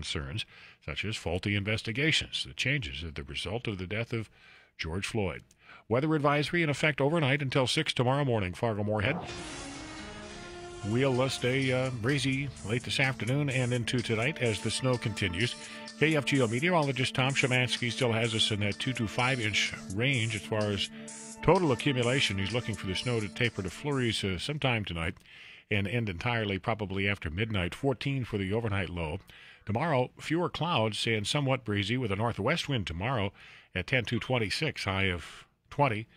concerns, such as faulty investigations. The changes are the result of the death of George Floyd. Weather advisory in effect overnight until 6 tomorrow morning, Fargo-Moorhead. We'll stay breezy late this afternoon and into tonight as the snow continues. KFGO meteorologist Tom Szymanski still has us in that 2 to 5 inch range as far as total accumulation. He's looking for the snow to taper to flurries sometime tonight and end entirely probably after midnight. 14 for the overnight low. Tomorrow, fewer clouds and somewhat breezy with a northwest wind tomorrow at 10 to 26, high of 20.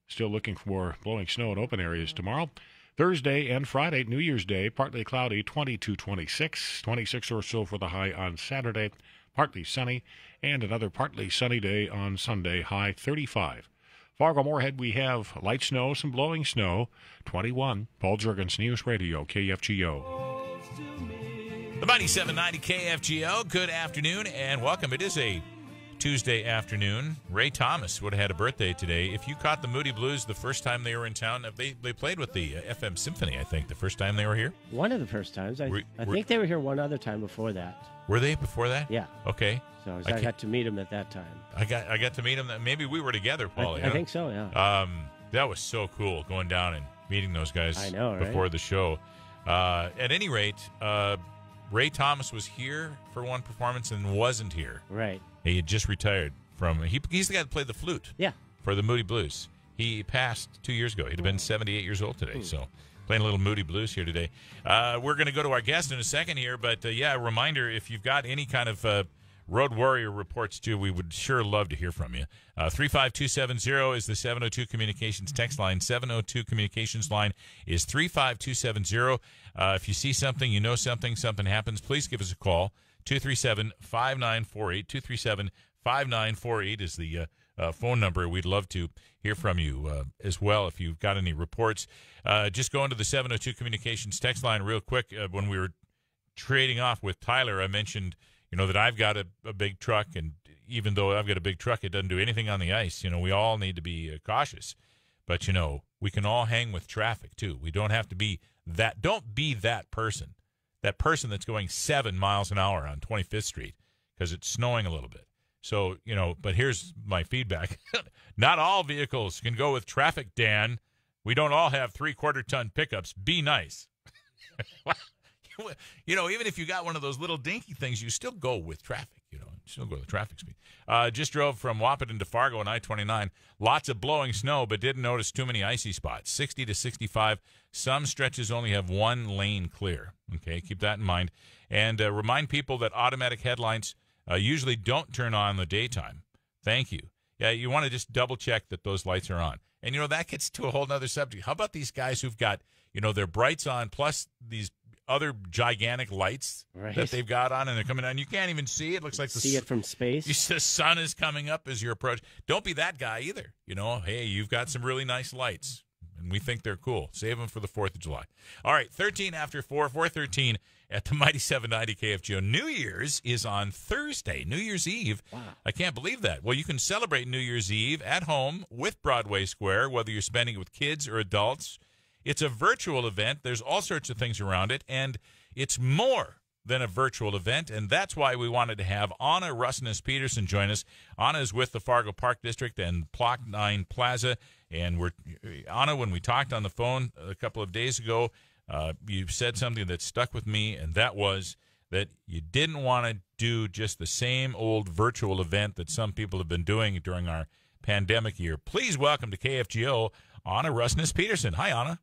Still looking for blowing snow in open areas tomorrow. Thursday and Friday, New Year's Day, partly cloudy, 20 to 26. 26 or so for the high on Saturday. Partly sunny, and another partly sunny day on Sunday, high 35. Fargo-Moorhead, we have light snow, some blowing snow, 21. Paul Jurgens, News Radio, KFGO. The Mighty 790 KFGO, good afternoon and welcome. It is a Tuesday afternoon. Ray Thomas would have had a birthday today. If you caught the Moody Blues the first time they were in town, they played with the FM Symphony, I think, the first time they were here. One of the first times. I think they were here one other time before that. Were they before that? Yeah. Okay. So I got to meet him at that time. I got to meet him. Maybe we were together, Paul. I think so, yeah. That was so cool, going down and meeting those guys I know, right? before the show. At any rate, Ray Thomas was here for one performance and wasn't here. Right. He had just retired from. He's the guy that played the flute. Yeah. For the Moody Blues. He passed 2 years ago. He'd have been 78 years old today. So playing a little Moody Blues here today. We're going to go to our guest in a second here, but a reminder: if you've got any kind of Road Warrior reports too, we would sure love to hear from you. 35270 is the 702 Communications text line. 702 Communications line is 35270. If you see something, you know something happens, please give us a call. 237-5948. 237-5948 is the phone number. We'd love to hear from you as well if you've got any reports. Just go into the 702 Communications text line real quick. When we were trading off with Tyler, I mentioned that I've got a big truck, and even though I've got a big truck, it doesn't do anything on the ice. We all need to be cautious. But, we can all hang with traffic, too. We don't have to be that. Don't be that person that's going 7 miles an hour on 25th Street because it's snowing a little bit. So, but here's my feedback. Not all vehicles can go with traffic, Dan. We don't all have 3/4-ton pickups. Be nice. Even if you got one of those little dinky things, you still go with traffic, still go with traffic speed. Just drove from Wahpeton to Fargo on I-29. Lots of blowing snow, but didn't notice too many icy spots. 60 to 65. Some stretches only have one lane clear. Okay, keep that in mind. And remind people that automatic headlights usually don't turn on in the daytime. Thank you. Yeah, you want to just double check that those lights are on. And, that gets to a whole other subject. How about these guys who've got, their brights on plus these other gigantic lights that they've got on, and they're coming on. You can't even see it. It looks like see it from space. The sun is coming up as you approach. Don't be that guy either. Hey, you've got some really nice lights, and we think they're cool. Save them for the 4th of July. All right, 13 after 4, 4:13 at the Mighty 790 KFGO. New Year's is on Thursday, New Year's Eve. Wow. I can't believe that. Well, you can celebrate New Year's Eve at home with Broadway Square, whether you're spending it with kids or adults. It's a virtual event. There's all sorts of things around it, and it's more than a virtual event, and that's why we wanted to have Anna Russness Peterson join us. Anna is with the Fargo Park District and Block 9 Plaza, and Anna, when we talked on the phone a couple of days ago, you said something that stuck with me, and that was that you didn't want to do just the same old virtual event that some people have been doing during our pandemic year. Please welcome to KFGO, Anna Russness Peterson. Hi, Anna.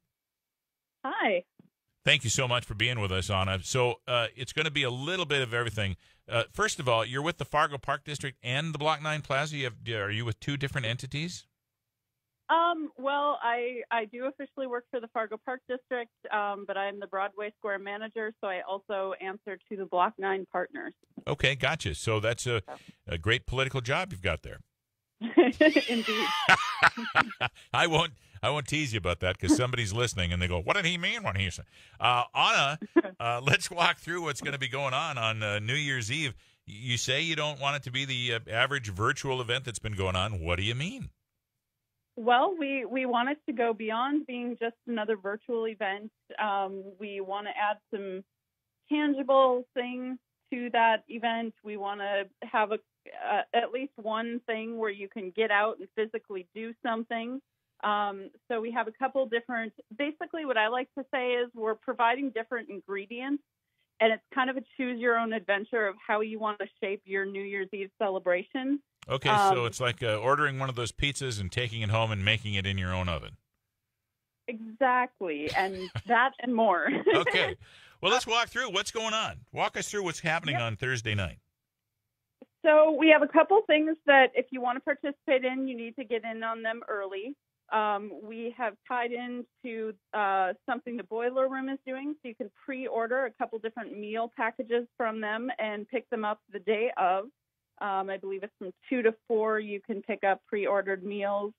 Hi. Thank you so much for being with us, Anna. So it's going to be a little bit of everything. First of all, you're with the Fargo Park District and the Block 9 Plaza. Are you with two different entities? Well, I do officially work for the Fargo Park District, but I'm the Broadway Square manager, so I also answer to the Block 9 partners. Okay, gotcha. So that's a great political job you've got there. Indeed. I won't tease you about that because somebody's listening and they go, what did he mean when he said? Anna, let's walk through what's going to be going on New Year's Eve. You say you don't want it to be the average virtual event that's been going on. What do you mean? Well, we want it to go beyond being just another virtual event. We want to add some tangible things to that event. We want to have at least one thing where you can get out and physically do something. So we have a couple different, basically what I like to say is we're providing different ingredients, and it's kind of a choose your own adventure of how you want to shape your New Year's Eve celebration. Okay, so it's like ordering one of those pizzas and taking it home and making it in your own oven. Exactly, and that and more. Okay. Well, let's walk through what's going on. Walk us through what's happening on Thursday night. So we have a couple things that if you want to participate in, you need to get in on them early. We have tied into something the Boiler Room is doing, so you can pre-order a couple different meal packages from them and pick them up the day of. I believe it's from 2 to 4 you can pick up pre-ordered meals.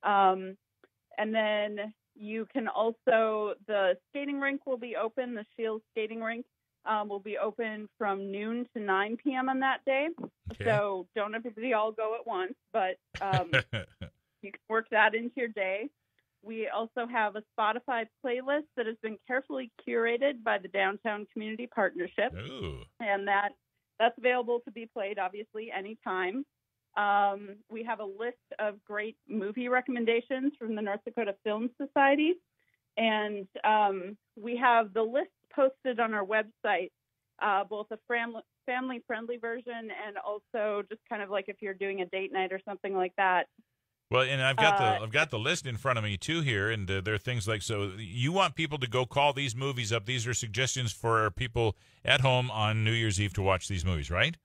And then you can also, the skating rink will be open, the Shields skating rink will be open from noon to 9 p.m. on that day. Okay. So don't everybody all go at once, but you can work that into your day. We also have a Spotify playlist that has been carefully curated by the Downtown Community Partnership. Ooh. And that's available to be played, obviously, anytime. We have a list of great movie recommendations from the North Dakota Film Society. And we have the list posted on our website, both a family-friendly version and also just kind of like if you're doing a date night or something like that. Well, and I've got the list in front of me too here, and there are things like, so you want people to go call these movies up. These are suggestions for people at home on New Year's Eve to watch these movies, right?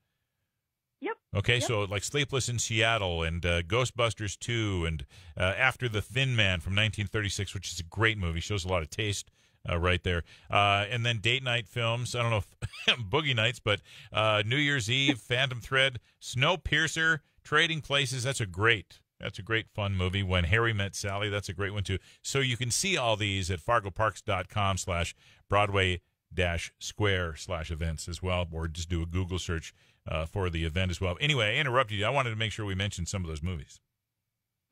Yep. Okay, yep. So like Sleepless in Seattle and Ghostbusters 2 and After the Thin Man from 1936, which is a great movie, shows a lot of taste right there. And then date night films. I don't know if Boogie Nights, but New Year's Eve, Phantom Thread, Snowpiercer, Trading Places. That's a great fun movie. When Harry Met Sally, that's a great one too. So you can see all these at fargoparks.com/Broadway-Square/events as well, or just do a Google search for the event as well. Anyway, I interrupted you. I wanted to make sure we mentioned some of those movies.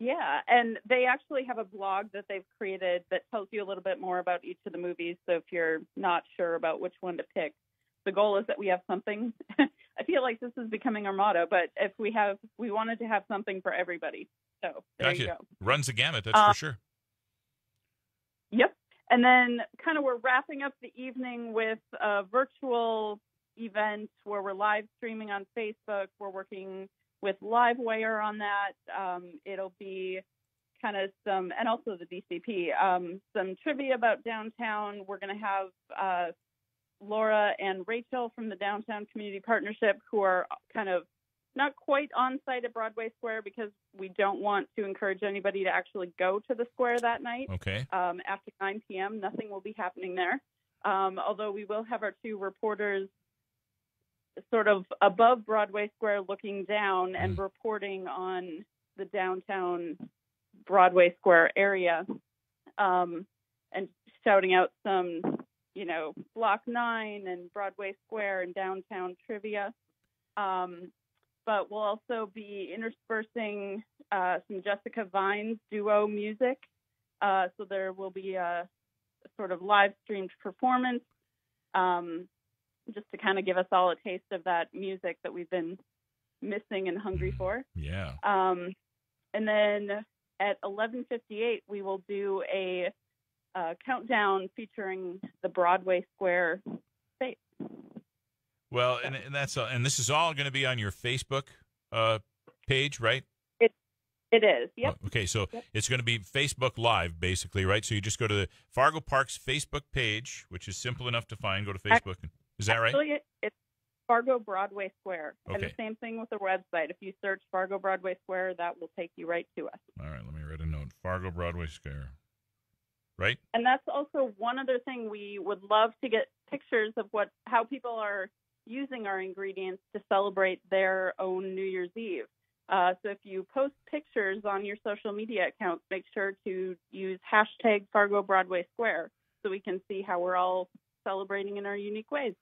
Yeah, and they actually have a blog that they've created that tells you a little bit more about each of the movies. So if you're not sure about which one to pick, the goal is that we have something. I feel like this is becoming our motto, but if we wanted to have something for everybody. So there you go. Runs the gamut, that's for sure. Yep. And then kind of we're wrapping up the evening with a virtual event where we're live streaming on Facebook. We're working with Livewire on that. It'll be kind of some, and also the DCP, some trivia about downtown. We're going to have Laura and Rachel from the Downtown Community Partnership, who are kind of not quite on site at Broadway Square because we don't want to encourage anybody to actually go to the square that night. Okay. After 9 p.m., nothing will be happening there. Although we will have our two reporters sort of above Broadway Square looking down and reporting on the downtown Broadway Square area, and shouting out some, Block 9 and Broadway Square and downtown trivia. But we'll also be interspersing some Jessica Vines duo music. So there will be a sort of live streamed performance, just to kind of give us all a taste of that music that we've been missing and hungry for. Yeah. And then at 11:58, we will do a countdown featuring the Broadway Square space. Well, and this is all going to be on your Facebook page, right? It is. Yep. Okay, so It's going to be Facebook Live, basically, right? So you just go to the Fargo Parks Facebook page, which is simple enough to find. Go to Facebook. Is that right? Actually, it's Fargo Broadway Square. Okay. And the same thing with the website. If you search Fargo Broadway Square, that will take you right to us. All right, let me write a note. Fargo Broadway Square. Right? And that's also one other thing. We would love to get pictures of how people are using our ingredients to celebrate their own New Year's Eve. So if you post pictures on your social media accounts, make sure to use hashtag Fargo Broadway Square so we can see how we're all celebrating in our unique ways.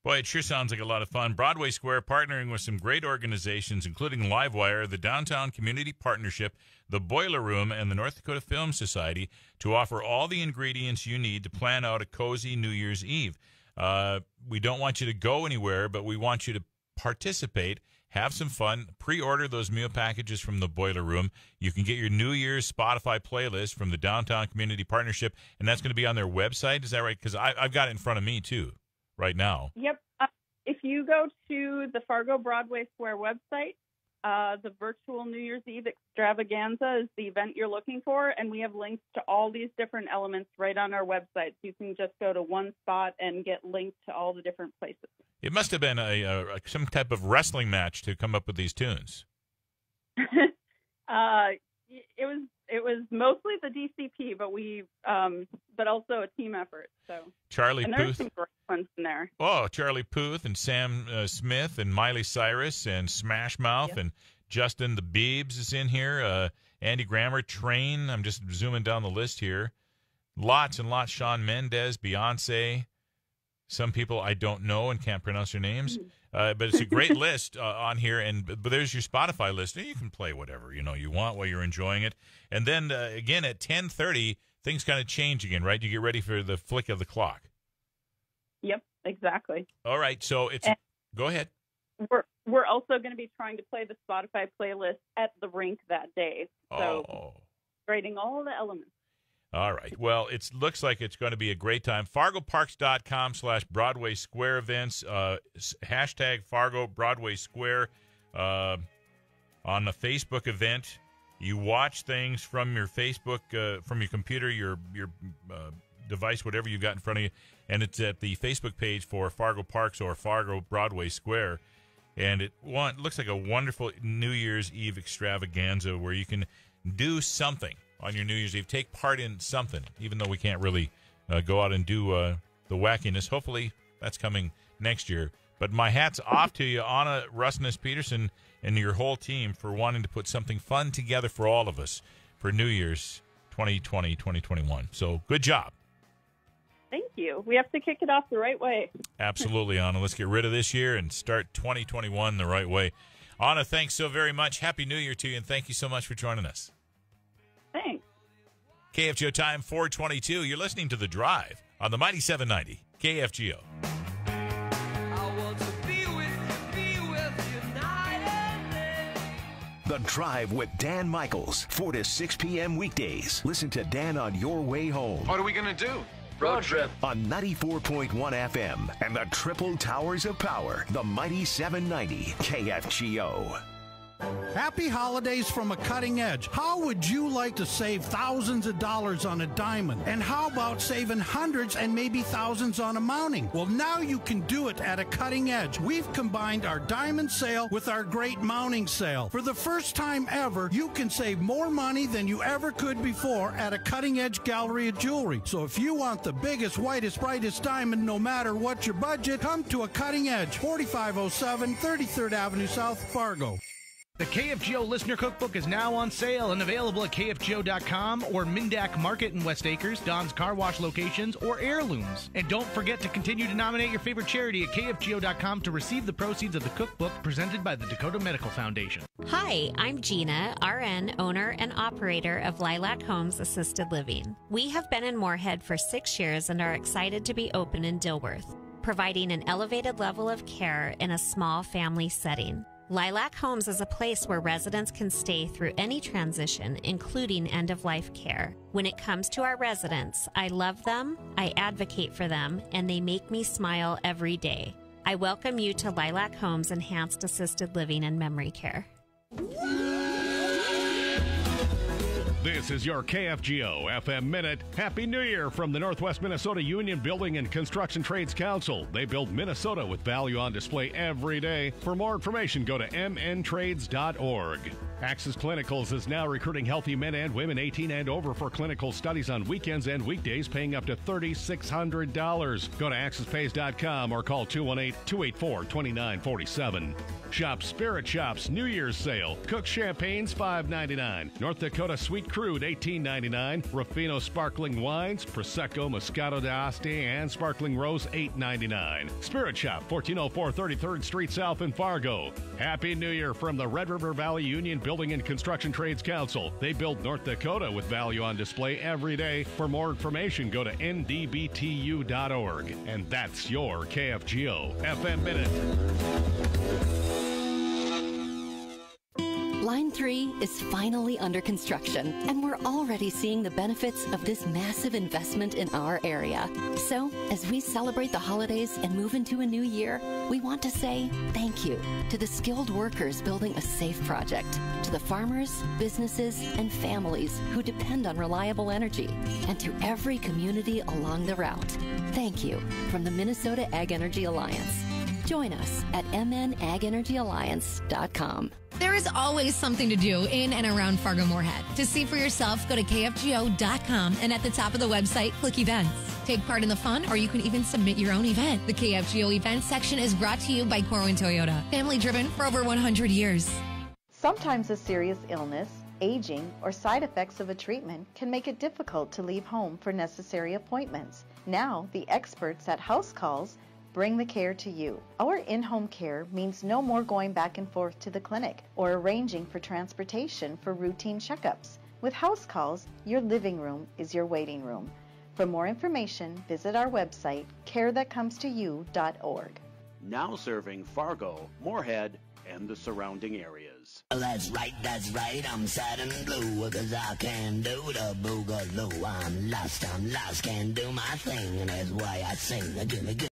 Boy, it sure sounds like a lot of fun. Broadway Square partnering with some great organizations, including Livewire, the Downtown Community Partnership, the Boiler Room, and the North Dakota Film Society to offer all the ingredients you need to plan out a cozy New Year's Eve. We don't want you to go anywhere, but we want you to participate, have some fun, pre-order those meal packages from the Boiler Room. You can get your New Year's Spotify playlist from the Downtown Community Partnership, and that's going to be on their website. Is that right? Because I've got it in front of me, too, right now. Yep. If you go to the Fargo Broadway Square website, the virtual New Year's Eve Extravaganza is the event you're looking for, and we have links to all these different elements right on our website. So you can just go to one spot and get linked to all the different places. It must have been some type of wrestling match to come up with these tunes. It was mostly the DCP, but also a team effort. So Charlie and Puth. there's some great ones in there. Oh, Charlie Puth and Sam Smith and Miley Cyrus and Smash Mouth and Justin the Biebs is in here. Andy Grammer, Train. I'm just zooming down the list here. Lots and lots. Shawn Mendes, Beyonce. Some people I don't know and can't pronounce their names. But it's a great list on here, but there's your Spotify list. You can play whatever you want while you're enjoying it. And then again at 10:30, things kind of change again, right? You get ready for the flick of the clock. Yep, exactly. All right, so go ahead. We're also going to be trying to play the Spotify playlist at the rink that day. So grading all the elements. All right. Well, it looks like it's going to be a great time. FargoParks.com/Broadway Square events. Hashtag Fargo Broadway Square on the Facebook event. You watch things from your Facebook, from your computer, your device, whatever you've got in front of you, and it's at the Facebook page for Fargo Parks or Fargo Broadway Square. And it looks like a wonderful New Year's Eve extravaganza where you can do something on your New Year's Eve. Take part in something, even though we can't really go out and do the wackiness. Hopefully that's coming next year. But my hat's off to you, Anna, Russness, Peterson, and your whole team for wanting to put something fun together for all of us for New Year's 2020, 2021. So good job. Thank you. We have to kick it off the right way. Absolutely, Anna. Let's get rid of this year and start 2021 the right way. Anna, thanks so very much. Happy New Year to you, and thank you so much for joining us. Thanks. KFGO time 4:22. You're listening to The Drive on the Mighty 790 KFGO. The Drive with Dan Michaels, 4 to 6 p.m. weekdays. Listen to Dan on your way home. What are we going to do? Road trip. On 94.1 FM and the Triple Towers of Power, the Mighty 790 KFGO. Happy holidays from a cutting edge. How would you like to save thousands of dollars on a diamond? And how about saving hundreds and maybe thousands on a mounting? Well, now you can do it at a cutting edge. We've combined our diamond sale with our great mounting sale. For the first time ever, you can save more money than you ever could before at a cutting edge gallery of jewelry. So if you want the biggest, whitest, brightest diamond, no matter what your budget, come to a cutting edge, 4507 33rd Avenue South, Fargo. The KFGO Listener Cookbook is now on sale and available at KFGO.com or Mindak Market in West Acres, Don's Car Wash locations, or Heirlooms. And don't forget to continue to nominate your favorite charity at KFGO.com to receive the proceeds of the cookbook presented by the Dakota Medical Foundation. Hi, I'm Gina, RN, owner and operator of Lilac Homes Assisted Living. We have been in Moorhead for 6 years and are excited to be open in Dilworth, providing an elevated level of care in a small family setting. Lilac Homes is a place where residents can stay through any transition, including end-of-life care. When it comes to our residents, I love them, I advocate for them, and they make me smile every day. I welcome you to Lilac Homes Enhanced Assisted Living and Memory Care. This is your KFGO FM Minute. Happy New Year from the Northwest Minnesota Union Building and Construction Trades Council. They build Minnesota with value on display every day. For more information, go to mntrades.org. Axis Clinicals is now recruiting healthy men and women 18 and over for clinical studies on weekends and weekdays, paying up to $3,600. Go to axispays.com or call 218-284-2947. Shop Spirit Shop's New Year's sale. Cook Champagnes $5.99. North Dakota Sweet Crude $18.99. Ruffino Sparkling Wines, Prosecco, Moscato d'Asti, and Sparkling Rose $8.99. Spirit Shop, 1404 33rd Street South in Fargo. Happy New Year from the Red River Valley Union Building and Construction Trades Council. They build North Dakota with value on display every day. For more information, go to ndbtu.org. And that's your KFGO FM Minute. Line 3 is finally under construction, and we're already seeing the benefits of this massive investment in our area. So, as we celebrate the holidays and move into a new year, we want to say thank you to the skilled workers building a safe project, to the farmers, businesses, and families who depend on reliable energy, and to every community along the route. Thank you from the Minnesota Ag Energy Alliance. Join us at mnagenergyalliance.com. There is always something to do in and around Fargo-Moorhead. To see for yourself, go to kfgo.com and at the top of the website, click events. Take part in the fun, or you can even submit your own event. The KFGO events section is brought to you by Corwin Toyota, family driven for over 100 years. Sometimes a serious illness, aging, or side effects of a treatment can make it difficult to leave home for necessary appointments. Now, the experts at House Calls bring the care to you. Our in-home care means no more going back and forth to the clinic or arranging for transportation for routine checkups. With House Calls, your living room is your waiting room. For more information, visit our website, carethatcomestoyou.org. Now serving Fargo, Moorhead, and the surrounding areas. That's right, I'm sad and blue, 'cause I can't do the boogaloo. I'm lost, can't do my thing, and that's why I sing. Give me